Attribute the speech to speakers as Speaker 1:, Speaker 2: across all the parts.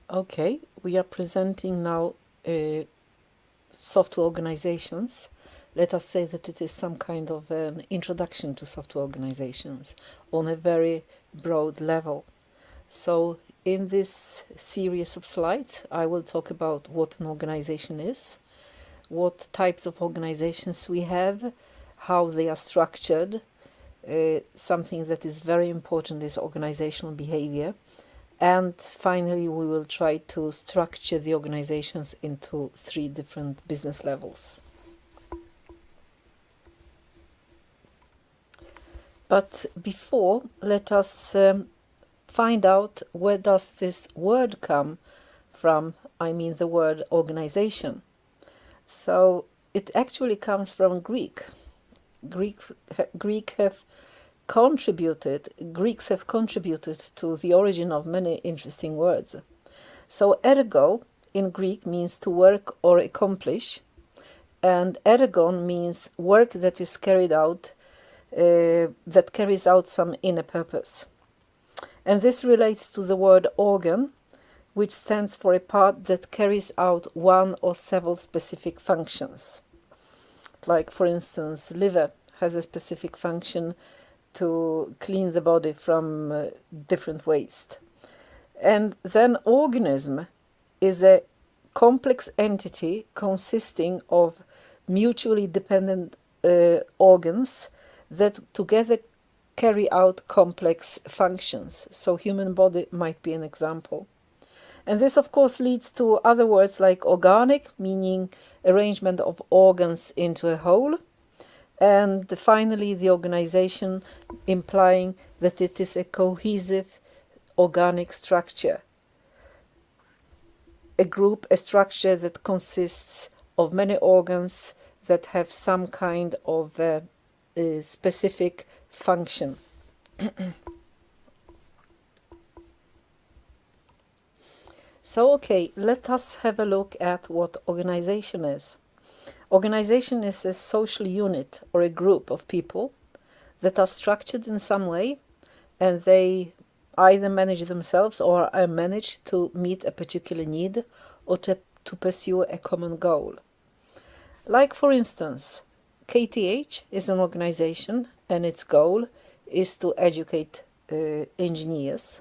Speaker 1: Okay, we are presenting now software organizations. Let us say that it is some kind of an introduction to software organizations on a very broad level. So, in this series of slides, I will talk about what an organization is, what types of organizations we have, how they are structured. Something that is very important is organizational behavior. And finally, we will try to structure the organizations into 3 different business levels. But before, let us find out where does this word come from. I mean the word organization. So it actually comes from Greek. Greeks have contributed to the origin of many interesting words. So ergo in Greek means to work or accomplish, and ergon means work that is carried out, that carries out some inner purpose. And this relates to the word organ, which stands for a part that carries out one or several specific functions. Like, for instance, liver has a specific function to clean the body from different waste. And then organism is a complex entity consisting of mutually dependent organs that together carry out complex functions. So human body might be an example. And this, of course, leads to other words like organic, meaning arrangement of organs into a whole. And finally, the organization, implying that it is a cohesive organic structure. A group, a structure that consists of many organs that have some kind of specific function. So, okay, let us have a look at what organization is. Organization is a social unit or a group of people that are structured in some way, and they either manage themselves or are managed to meet a particular need or to pursue a common goal. Like, for instance, KTH is an organization and its goal is to educate engineers.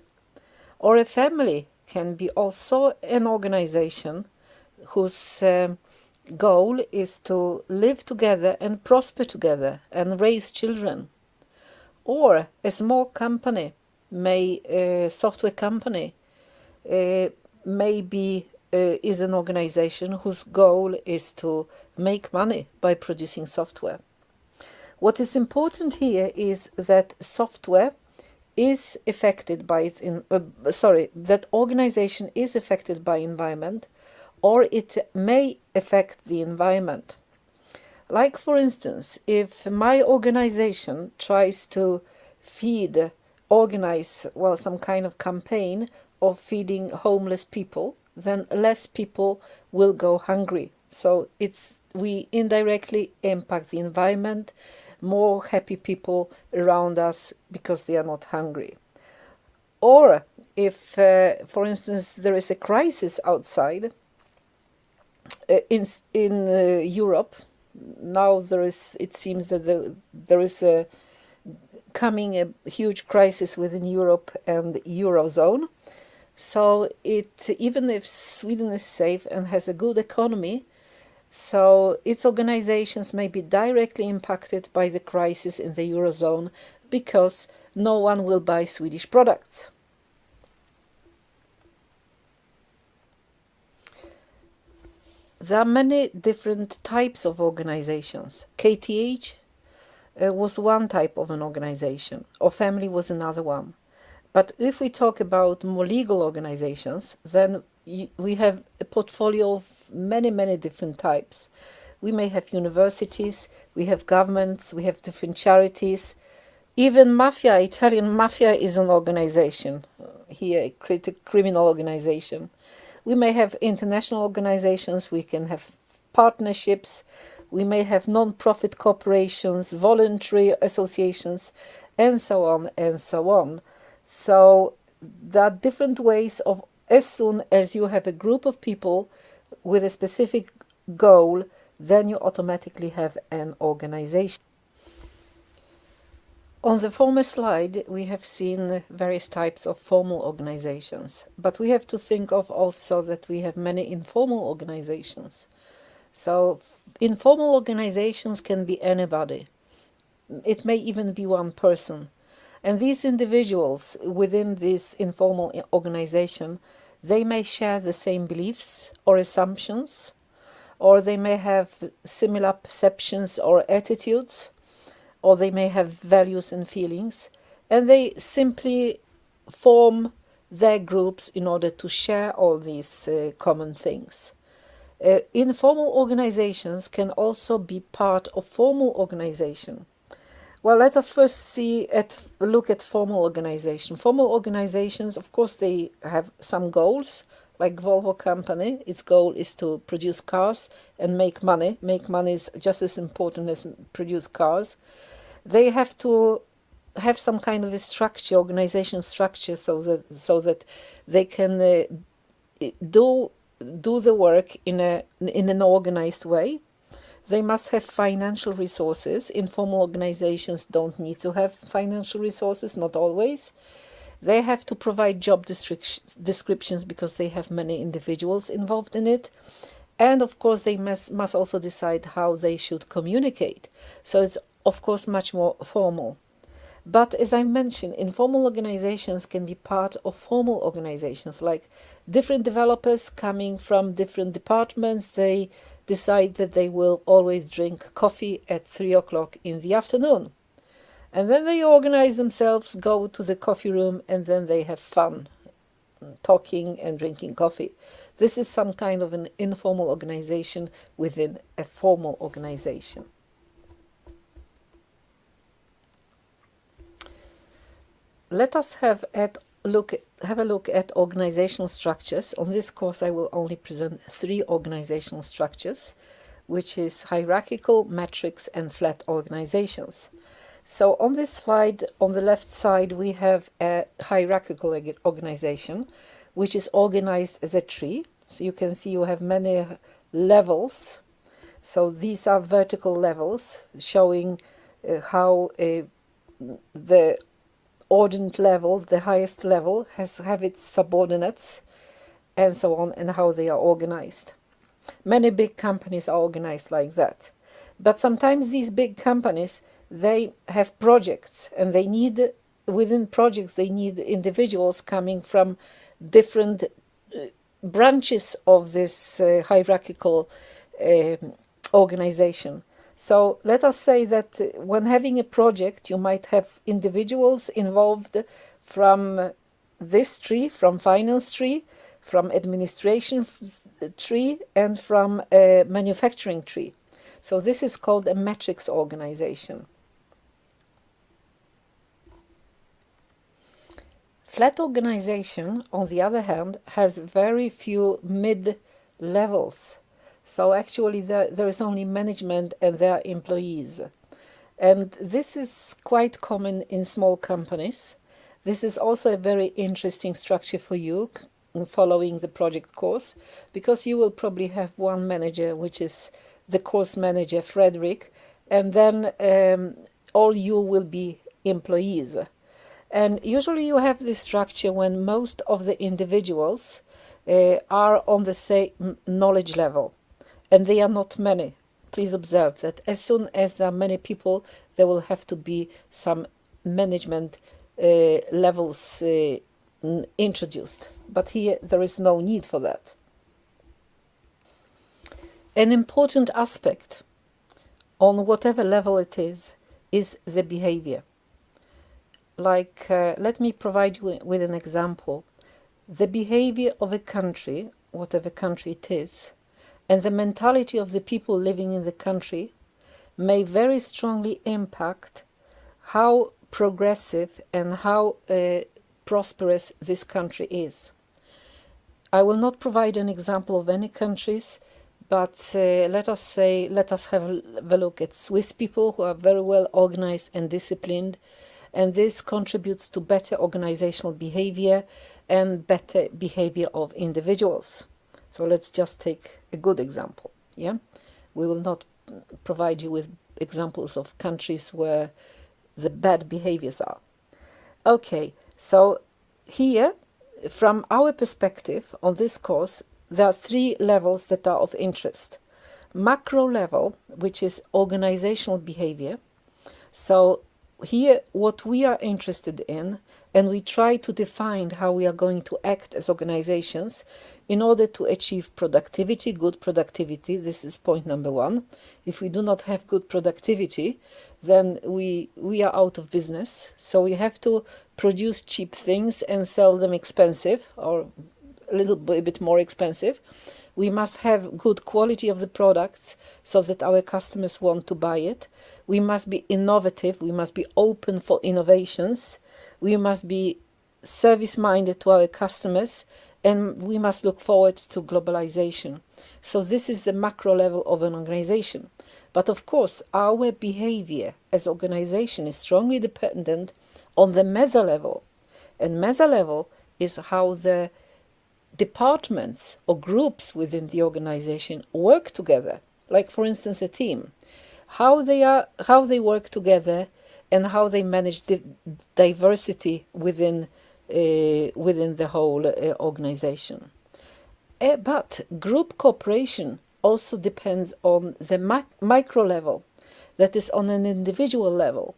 Speaker 1: Or a family can be also an organization whose goal is to live together and prosper together and raise children. Or a small company, software company, maybe is an organization whose goal is to make money by producing software. What is important here is that software is affected by that organization is affected by environment, or it may affect the environment. Like, for instance, if my organization tries to organize some kind of campaign of feeding homeless people, then less people will go hungry. So we indirectly impact the environment, more happy people around us because they are not hungry. Or if, for instance, there is a crisis outside in Europe, now it seems that there is coming a huge crisis within Europe and the Eurozone. So even if Sweden is safe and has a good economy, so its organizations may be directly impacted by the crisis in the Eurozone because no one will buy Swedish products. There are many different types of organizations. KTH was one type of an organization, or family was another one. But if we talk about more legal organizations, then we have a portfolio of many, many different types. We may have universities, we have governments, we have different charities. Even mafia, Italian mafia is an organization, here a criminal organization. We may have international organizations, we can have partnerships, we may have non-profit corporations, voluntary associations, and so on and so on. So there are different ways of as soon as you have a group of people with a specific goal, then you automatically have an organization. On the former slide, we have seen various types of formal organizations, but we have to think of also that we have many informal organizations. So informal organizations can be anybody. It may even be one person. And these individuals within this informal organization, they may share the same beliefs or assumptions, or they may have similar perceptions or attitudes, or they may have values and feelings, and they simply form their groups in order to share all these common things. Informal organizations can also be part of formal organization. Well, let us first look at formal organization. Formal organizations, of course, they have some goals. Like Volvo company, its goal is to produce cars and make money. Make money is just as important as produce cars. They have to have some kind of a structure, organization structure, so that they can do the work in an organized way. They must have financial resources. Informal organizations don't need to have financial resources, not always. They have to provide job descriptions because they have many individuals involved in it. And of course, they must also decide how they should communicate. So it's, of course, much more formal. But as I mentioned, informal organizations can be part of formal organizations, like different developers coming from different departments. They decide that they will always drink coffee at 3 o'clock in the afternoon. And then they organize themselves, go to the coffee room, and then they have fun talking and drinking coffee. This is some kind of an informal organization within a formal organization. Let us have a look at organizational structures. On this course, I will only present 3 organizational structures, which is hierarchical, matrix, and flat organizations. So on this slide, on the left side, we have a hierarchical organization, which is organized as a tree. So you can see you have many levels. So these are vertical levels showing how the ordinate level, the highest level, have its subordinates and so on, and how they are organized. Many big companies are organized like that. But sometimes these big companies, they have projects, and they need, within projects, they need individuals coming from different branches of this hierarchical organization. So let us say that when having a project, you might have individuals involved from this tree, from finance tree, from administration tree, and from a manufacturing tree. So this is called a matrix organization. Flat organization, on the other hand, has very few mid-levels. So actually there is only management and their employees. And this is quite common in small companies. This is also a very interesting structure for you following the project course, because you will probably have one manager, which is the course manager, Frederick, and then all you will be employees. And usually you have this structure when most of the individuals are on the same knowledge level. And they are not many. Please observe that as soon as there are many people, there will have to be some management levels introduced. But here there is no need for that. An important aspect, on whatever level it is the behavior. Like, let me provide you with an example. The behavior of a country, whatever country it is, and the mentality of the people living in the country may very strongly impact how progressive and how prosperous this country is. I will not provide an example of any countries, but let us have a look at Swiss people who are very well organized and disciplined, and this contributes to better organizational behavior and better behavior of individuals. So let's just take a good example. Yeah, we will not provide you with examples of countries where the bad behaviors are. Okay, so here, from our perspective on this course, there are 3 levels that are of interest. Macro level, which is organizational behavior. So here what we are interested in, and we try to define how we are going to act as organizations in order to achieve productivity, good productivity. This is point number 1. If we do not have good productivity, then we are out of business. So we have to produce cheap things and sell them expensive, or a little bit more expensive. We must have good quality of the products so that our customers want to buy it. We must be innovative. We must be open for innovations. We must be service-minded to our customers, and we must look forward to globalization. So this is the macro level of an organization. But of course, our behavior as organization is strongly dependent on the meso level. And meso level is how the departments or groups within the organization work together. Like, for instance, a team. How they work together and how they manage the diversity within the whole organization. But group cooperation also depends on the micro level, that is on an individual level.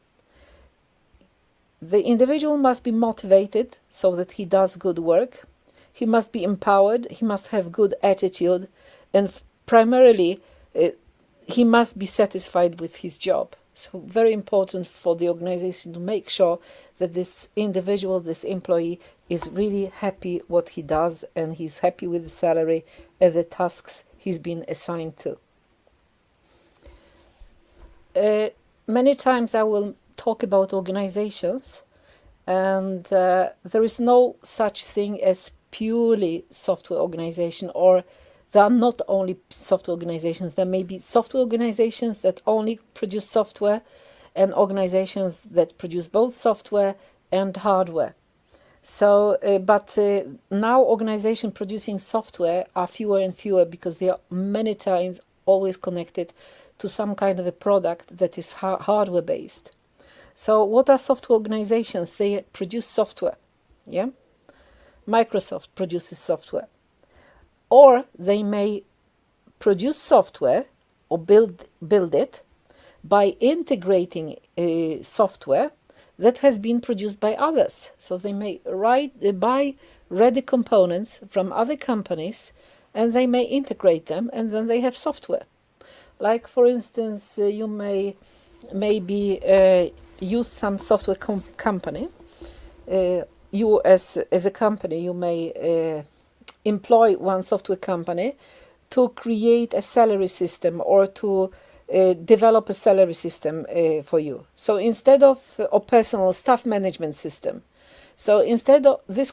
Speaker 1: The individual must be motivated so that he does good work. He must be empowered, he must have good attitude, and primarily he must be satisfied with his job. So very important for the organization to make sure that this individual, this employee, is really happy what he does, and he's happy with the salary and the tasks he's been assigned to. Many times I will talk about organizations, and there is no such thing as purely software organization, or there are not only software organizations. There may be software organizations that only produce software, and organizations that produce both software and hardware. So, but now organizations producing software are fewer and fewer because they are many times always connected to some kind of a product that is hardware based. So what are software organizations? They produce software. Yeah. Microsoft produces software, or they may produce software or build it by integrating software that has been produced by others. So they may buy ready components from other companies, and they may integrate them, and then they have software. Like, for instance, you may maybe use some software company. You as a company, you may employ one software company to create a salary system, or to develop a salary system for you. So instead of a personal staff management system, so instead of this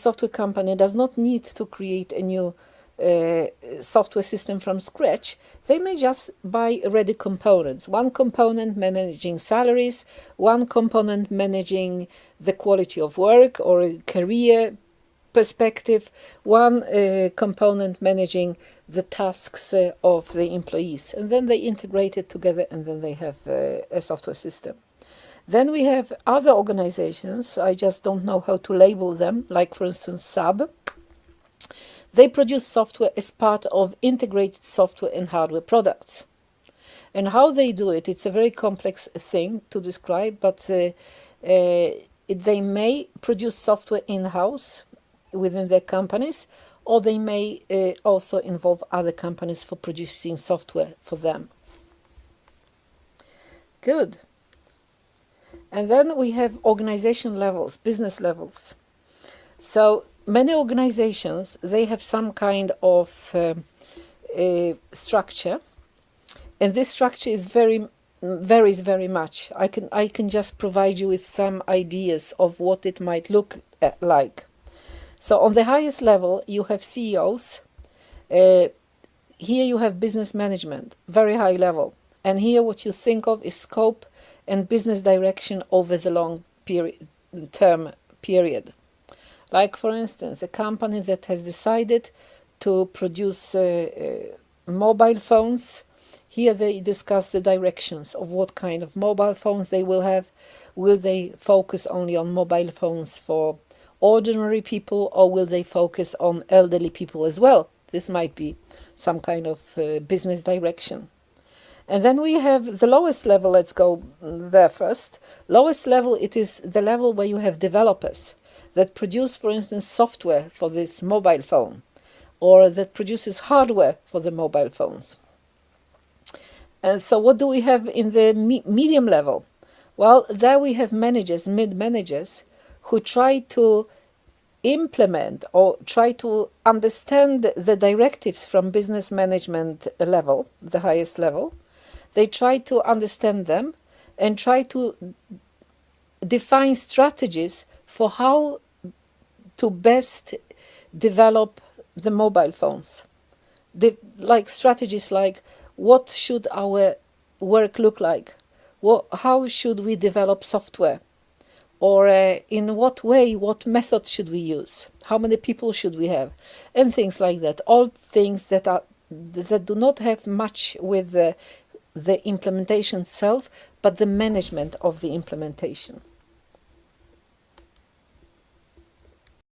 Speaker 1: software company does not need to create a new software system from scratch. They may just buy ready components. One component managing salaries, one component managing the quality of work or a career perspective, one component managing the tasks of the employees. And then they integrate it together, and then they have a software system. Then we have other organizations, I just don't know how to label them, like, for instance, SAP. They produce software as part of integrated software and hardware products. And how they do it, it's a very complex thing to describe, but they may produce software in-house within their companies, or they may also involve other companies for producing software for them. Good. And then we have organization levels, business levels. So many organizations, they have some kind of structure, and this structure is varies very much. I can just provide you with some ideas of what it might look like. So on the highest level, you have CEOs. Here you have business management, very high level. And here what you think of is scope and business direction over the long term period. Like, for instance, a company that has decided to produce mobile phones. Here they discuss the directions of what kind of mobile phones they will have. Will they focus only on mobile phones for ordinary people, or will they focus on elderly people as well? This might be some kind of business direction. And then we have the lowest level. Let's go there first. Lowest level, it is the level where you have developers that produce, for instance, software for this mobile phone, or that produces hardware for the mobile phones. And so what do we have in the medium level? Well, there we have managers, mid-managers, who try to implement or try to understand the directives from business management level, the highest level. They try to understand them and try to define strategies for how to best develop the mobile phones. Like strategies like, what should our work look like? How should we develop software? Or in what way, what method should we use? How many people should we have? And things like that. All things that do not have much with the implementation itself, but the management of the implementation.